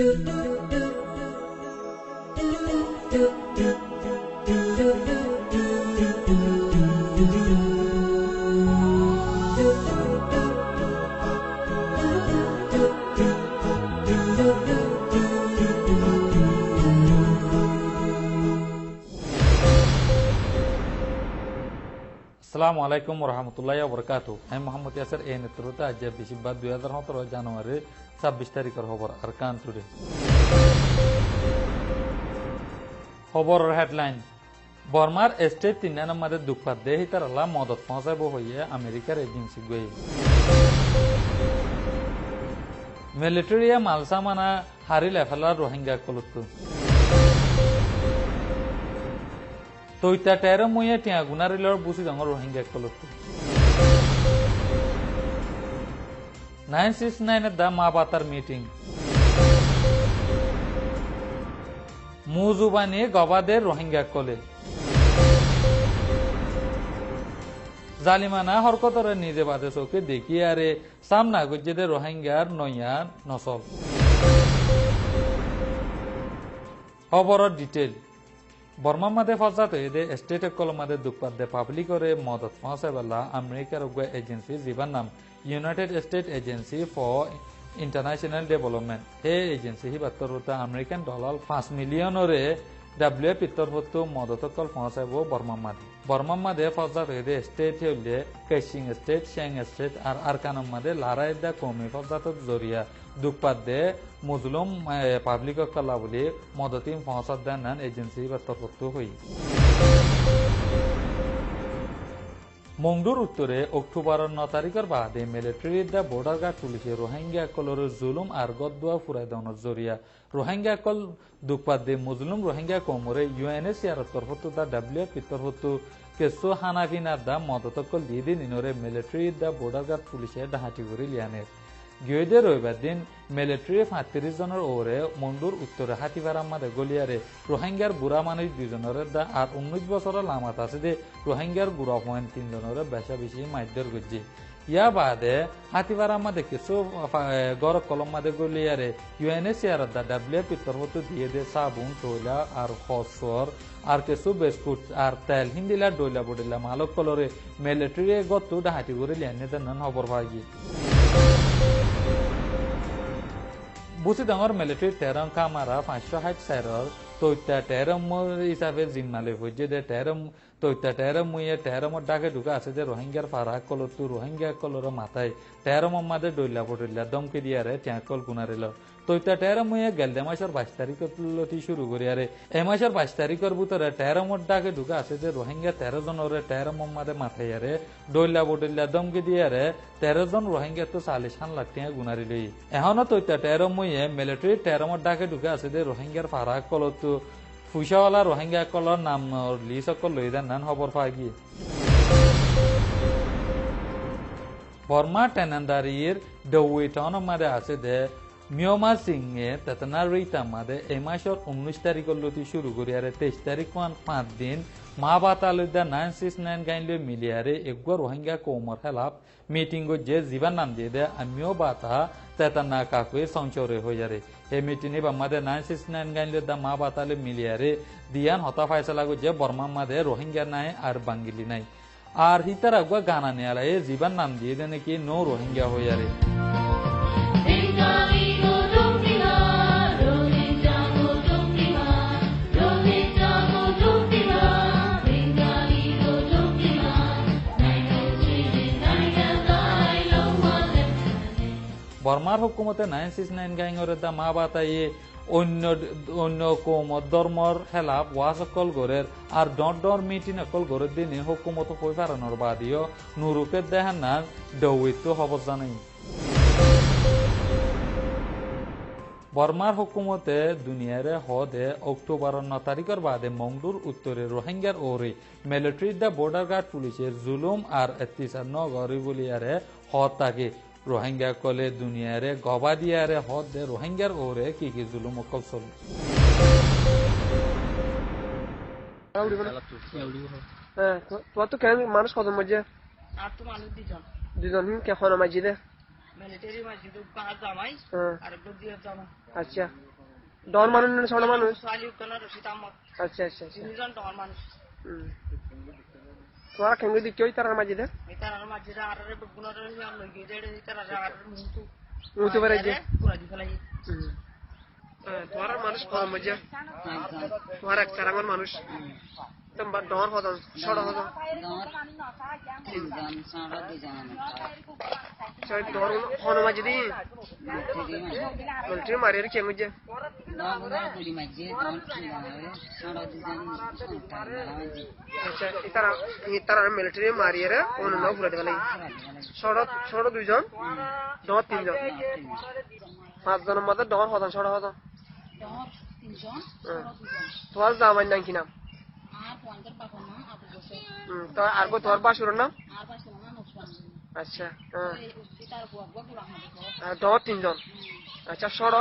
আসসালামু আলাইকুম রহমতুল্লাহি ওবরকাতু। আমি মোহাম্মদ ইয়াসির এই নেতৃত্বে আজ বৃহস্পতিবার 2017 জানুয়ারি 26 তারিখের খবর আরকান টুডে। খবরের হেডলাইন: বর্মার স্টেট 3 নম্বরে দুঃখাত দেহি তার আল্লাহ মদত পৌঁছাব হইয়ে আমেরিকার এজেন্সি গই। মিলিটারিয়া মালসামানা হারিল এফেলার রোহিঙ্গা কলুত্তু তৈতা টের মুয়ে টিয়া গুনারিলর বুসি দঙর রোহিঙ্গা কলুত্তু 969 দা মা বাতার মিটিং মুজুবানি গবাদের রোহিঙ্গা কলে জালিমানা হরকতরে নিজে বাদে চোখে দেখি আরে সামনা গুজ্জেদের রোহিঙ্গার নইয়া নসল। খবরের ডিটেল: বর্মা মাদে ফসাত হয়ে স্টেট কলমাদে দুঃপাদে পাবলিকরে মদত পৌঁছাবেলা আমেরিকার এজেন্সি জীবন নাম United state agency for international development. এই এজেন্সি হিবাত্তরতা আমেরিকান ডলার 5 মিলিয়নরে WF তরফত মদতকল পৌঁছাব বর্মা মাদে ফসাত হয়ে স্টেট হইলে কেশিং স্টেট, শ্যাং স্টেট আর আরকানম মাদে লারাইদা কমি ফসাত জরিয়া দুঃপাদে মুজলুম পাবলিক কলা বলে মদতিম পৌঁছাত দেন এজেন্সি তরফত হই। মংডুর উত্তরে অক্টোবর 9 তারিখের বাদে মিলিটারি দা বর্ডার গার্ড পুলিশে রোহিঙ্গা কলর জুলুম আর গদুয়া ফুরাই দেওয়ার জরিয়া রোহিঙ্গা কল দুঃপাদে মুজলুম রোহিঙ্গা কোমরে UNHCR তরফত দা WF তরফত কেসো হানাফিনা দা মদতকল দিয়ে দিন ইনরে মিলিটারি দা বর্ডার গার্ড পুলিশে ডাহাটি করে লিয়ানের গিয়েদে রবিবার দিন মিলিটারি 35 জনের ওরে মন্ডুর উত্তরে হাতিভার মাদে গলিয়ারে রোহিঙ্গার বুড়া মানুষ 2 জনের দা আর 19 বছরের লামাত আছে দে রোহিঙ্গার বুড়া 3 জনের বেশা বেশি মাইদের গজ্জি। ইয়া বাদে হাতিভার মাদে কিছু গর কলম মাদে গলিয়ারে UNHCR দা WF তরফত দিয়ে দে সাবুন টয়লা আর ফসফর আর কিছু বিস্কুট আর তেল হিন্দিলা ডইলা বডিলা মালক কলরে মিলিটারি গত ডাহাটি করে লিয়ানে দেন খবর পাই। বুসি ডাঙর মিলিটারি টেরম কামারা 560 সাইরর তৈতা টেরম হিসাবে জিম্মালে হইছে দে টেরম তৈতা টেরম মুয়ে টেরমর ডাকে ঢুকা আছে যে রোহিঙ্গার ফারা কলতু রোহিঙ্গা কলর মাথায় টেরম মাদে ডইলা পড়িলা দমকে দিয়ারে ত্যাকল গুনারিল তৈতা টেরম মুয়ে গেলদে মাসের 22 তারিখ লতি শুরু করি আরে এই মাসের 22 তারিখের ভিতরে টেরমর ডাকে ঢুকা আছে যে রোহিঙ্গা 13 জনের টেরম মাদে মাথায় আরে ডইলা পড়িলা দমকে দিয়ারে 13 জন রোহিঙ্গা তো 40 লাখ টাকা গুনারিলই এখনো তৈতা টেরম মুয়ে মিলিটারি টেরমর ডাকে ঢুকা আছে যে রোহিঙ্গার ফারা কলতু ফুসাওয়ালা রোহিঙ্গা কলর নাম লিসকল লই দেন নান খবর পাই গিয়ে। বর্মা টেনান্দারির ডৌইটন মাদে আছে দে মিয়মা সিং এ তেতনা রিতা মাদে এই মাসের 19 তারিখের লতি শুরু করি আর 23 তারিখ 5 দিন মা বাতালুদা 969 গাইলে মিলিয়ারে একগো রোহিঙ্গা কোমর হেলাপ মিটিং যে জীবন নাম দিয়ে দে আমিও বাতা তেতনা কাকুয়ে সংচরে হয়ে যারে এই মিটিং এ বামাদে 969 গাইলে দা মা বাতালে মিলিয়ারে দিয়ান হতা ফায়সালা গো যে বর্মা মাদে রোহিঙ্গা নাই আর বাঙ্গিলি নাই আর হিতার আগো গানা নেয়ালা এ জীবন নাম দিয়ে দে নাকি নো রোহিঙ্গা হয়ে যারে। বর্মার হুকুমতে 969 গাইঙরে দা মা বাতাইয়ে অন্য কোম ধর্মর খেলাফ ওয়াসকল গরের আর ডর মিটিং অকল গরের দিনে হুকুমত হয়ে পারানোর বাদিও নুরুকে দেখান না দৌইত খবর জানাই। বর্মার হুকুমতে দুনিয়ারে হদে অক্টোবর 9 তারিখের বাদে মংডুর উত্তরে রোহিঙ্গার ওরে মিলিটারি দা বর্ডার গার্ড পুলিশের জুলুম আর অত্যাচার নগরী বলিয়ারে হদ থাকে রোহিঙ্গা কলে দুনিয়ারে গবা দিয়ারে হদ দে রোহিঙ্গার ওরে কি কি জুলুম অকল চল। তোমার তো কেন মানুষ কত মজা? আর তো মানুষ 2 জন কে হন মসজিদে মিলিটারি মসজিদ কাজ জামাই আর বদিয়া জামাই আচ্ছা ডন মানুষ না ছোট মানুষ সালিউ কোন রশিদ আহমদ আচ্ছা আচ্ছা তিনজন ডন মানুষ তোরা কেমনে দিকে ওই তারার মাঝে তারার মাঝে আর গুণার লই গিয়ে দেড় তারা আর মুতু পারে যে পুরা দি ফেলাই তোরা মানুষ কম মজা তোরা কারাঙ্গন মানুষ তোমরা ডর হদন ছোট হদন সেই ডর কোন মাঝে দি বলছি মারির কে মজা আচ্ছা তারা মিলিটারি মারিয়ে কোন না ঘুরে দেবে ছোট ছোট দুইজন ডর তিনজন পাঁচজনের মধ্যে ডর হদন ছোট হদন তোমার জামাই নাম কি নাম তো আর তোর বাসুরের নাম আচ্ছা ডর তিনজন আচ্ছা সর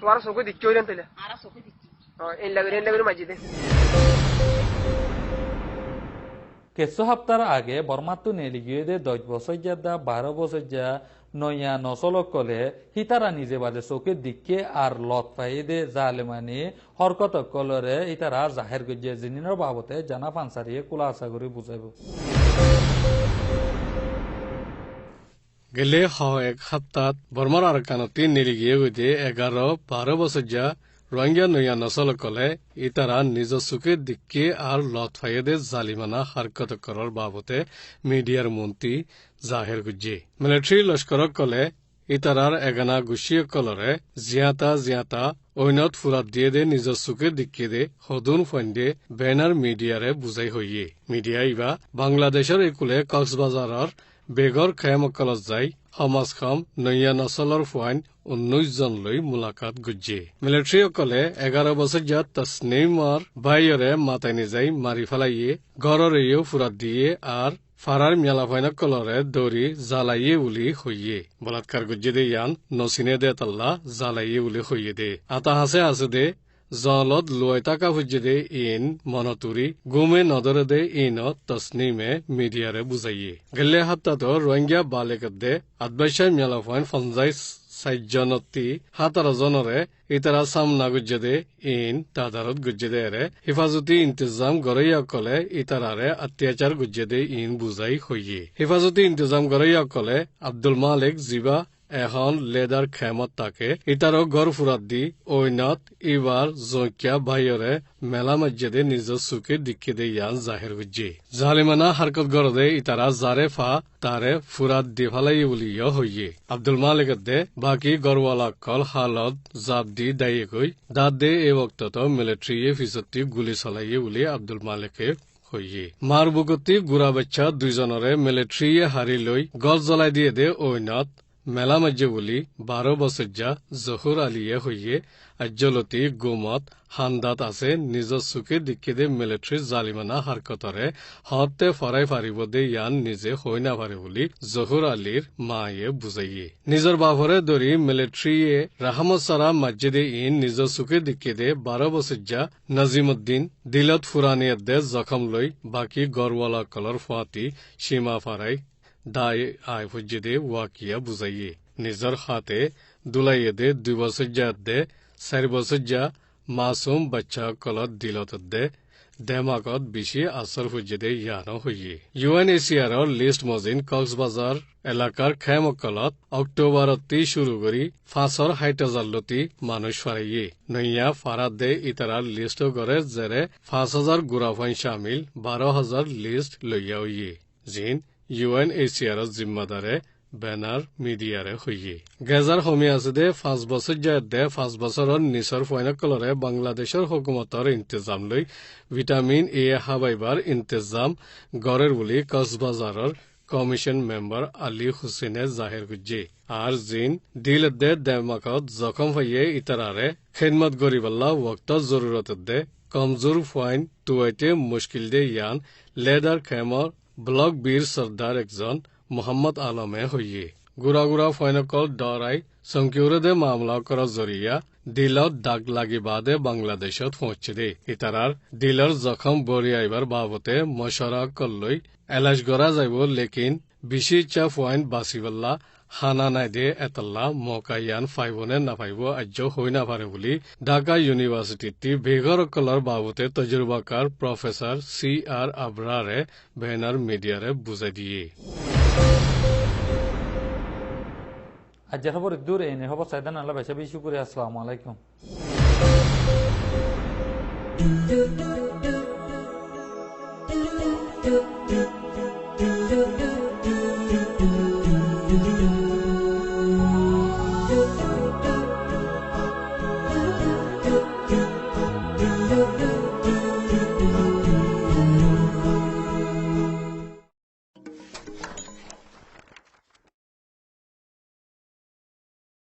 তোমার চোখে দিচ্ছি ওই তাইলে মাঝি দে কিছু সপ্তাহ আগে বর্মাত্তু নেলিগিয়ে 10 বছর যা 12 বছর যা নয়া নসলক কলে হিতারা নিজে বাজে চোখের দিকে আর লত পাইদে জালেমানি হরকত কলরে ইতারা জাহের গজিয়ে জিনিনের বাবতে জানা পানসারিয়ে কুলা আশা করে বুঝাইব গেলে এক সপ্তাহ বর্মার আর কানতি নেলিগিয়ে গইতে 11-12 বছর যা রোহিঙ্গা নয়া নসল কলে ইতারা নিজ চোখের দিকে আর লত ফাইদে জালিমানা হারকত করার বাবতে মিডিয়ার মন্ত্রী জাহের গুজি মিলিটারি লস্কর কলে ইতারার এগানা গুছিয়ে কলরে জিয়াতা ঐনত ফুরাত দিয়ে দে নিজ চোখের দিকে দে হদুন ফন্দে ব্যানার মিডিয়ারে বুঝাই হইয়ে মিডিয়া ইবা বাংলাদেশের একুলে কক্সবাজারের বেগর খেয়ামকলত যাই সমাজ খাম নয়া নচলৰ ফুৱাইন 19 জন লৈ মুলাকাত গুজি মিলিটাৰীসকলে 11 বছৰ যাত তছনিমৰ বাইৰে মাতাই নিজাই মাৰি ফেলাইয়ে ঘৰৰেও ফুৰাত দিয়ে আর ফারার মেলা ফাইনা কলরে দৌড়ি জ্বালাইয়ে উলি হইয়ে বলাৎকার গুজি দে ইয়ান নসিনে দে তাল্লা জ্বালাইয়ে উলি হইয়ে দে আতা হাসে দে জলত লুয়াই টাকা ফুজে দে ইন মনতুরি গুমে নদরে দে ইনত তসনিমে মিডিয়ারে বুঝাইয়ে গেলে হাত্তাতো রোহিঙ্গা বালেকত দে আদবাইশাই মেলা ফাইন ফঞ্জাই 4 জনতি 17 জনরে ইতারা সামনা গুজে দে ইন তাদারত গুজে দে রে হিফাজতি ইন্তজাম গড়াইয়া কলে ইতারারে অত্যাচার গুজে দে ইন বুঝাই হইয়ে হিফাজতি ইন্তজাম গড়াইয়া কলে আব্দুল মালিক জিবা এখন লেদার খেমত তাকে ইতারও গড় ফুরাত দি ঐনত ইবার জকিয়া ভাইয়রে মেলা মসজিদে নিজ চুকে দিকে দে ইয়ান জাহের গুজি জালিমানা হারকত গড় দে ইতারা জারে ফা তারে ফুরাত দি ফালাই উলিয়া হইয়ে আব্দুল মালিক দে বাকি গড়ওয়ালা কল হালত জাপ দি দায়ে গই দাঁত দে এ বক্তত মিলিটারি ফিসতি গুলি চলাইয়ে উলি আব্দুল মালিকে হইয়ে মার বুকতি গুড়া বাচ্চা দুইজনরে মিলিটারি হারি লই গল জ্বলাই দিয়ে দে ঐনত মেলা মজ্জে বলি 12 বছর যা জহুর আলিয়ে হইয়ে আজ্জলতি গুমত হান্দাত আছে নিজ চুকে দিকে দে মিলিটারি জালিমানা হারকতরে হতে ফরাই ফারিব দে ইয়ান নিজে হই না পারে বলি জহুর আলীর মায়ে বুঝাইয়ে নিজর বাভরে দরি মিলিটারিয়ে রাহমত সারা মসজিদে ইন নিজ চুকে দিকে দে 12 বছর যা নাজিমুদ্দিন দিলত ফুরানিয়ত দে জখম লই বাকি গড়ওয়ালা কলর ফাতি সীমা ফারাই দায় আয় ফুজে ওয়াকিয়া বুঝাইয়ে নিজর হাতে দুলাইয়ে দে 2 বছর যা দে 4 বছর যা মাসুম বাচ্চা কলত দিলত দে দেমাকত বেশি আসর ফুজে দে ইয়ানো হইয়ে UNHCR লিস্ট মজিন কক্সবাজার এলাকার খেমকলত অক্টোবরতি শুরু করি 560,000 লতি মানুষ ফারাইয়ে নইয়া ফারাদ দে ইতারার লিস্ট করে জেরে 5,000 গুড়াফাইন শামিল 12,000 লিস্ট লইয়া হইয়ে জিন UNHCR জিম্মাদারে ব্যানার মিডিয়ারে হইয়ে গেজার হমি আছে দে 5 বছর যায় দে 5 বছরের নিচর ফাইনা কলরে বাংলাদেশের হুকুমতর ইন্তজাম লই ভিটামিন এ হাবাইবার ইন্তজাম গড়ের বলি কক্সবাজারের কমিশন মেম্বার আলী হুসেনে জাহের গুজি আর জিন দিল দে দেমাকত জখম হইয়ে ইতারারে খেদমত গরিবাল্লা ওয়াক্ত জরুরত দে কমজোর ফাইন তুয়াইতে মুশকিল দে ইয়ান লেদার খেমর ব্লক বীর সর্দার একজন মোহাম্মদ আলমে হইয়ে গুড়া গুড়া ফয়নকল ডৰাই সংকিউৰদে মামলা কৰা জৰিয়া দিলত দাগ লাগি বাদে বাংলাদেশত পਹੁঁচে দে ইতাৰাৰ দিলৰ জখম বৰিয়াইবাৰ বাবতে মশৰা কল্লৈ এলাজ কৰা যাইব লেকিন বেছি চা পইণ্ট বাচিবল্লা হানা নাই দে এতল্লা মকাইয়ান ফাইবনে নাপাইব আজ্য হৈ নাপাৰে বুলি ঢাকা ইউনিভাৰ্চিটিত বেগৰকলৰ বাবতে তজুৰবাকাৰ প্ৰফেচাৰ CR আবৰাৰে বেনাৰ মিডিয়াৰে বুজাই দিয়ে আজকের খবর দূর এনে খবর চাইদান আল্লাহ বেশি বেশি করে আসসালামু আলাইকুম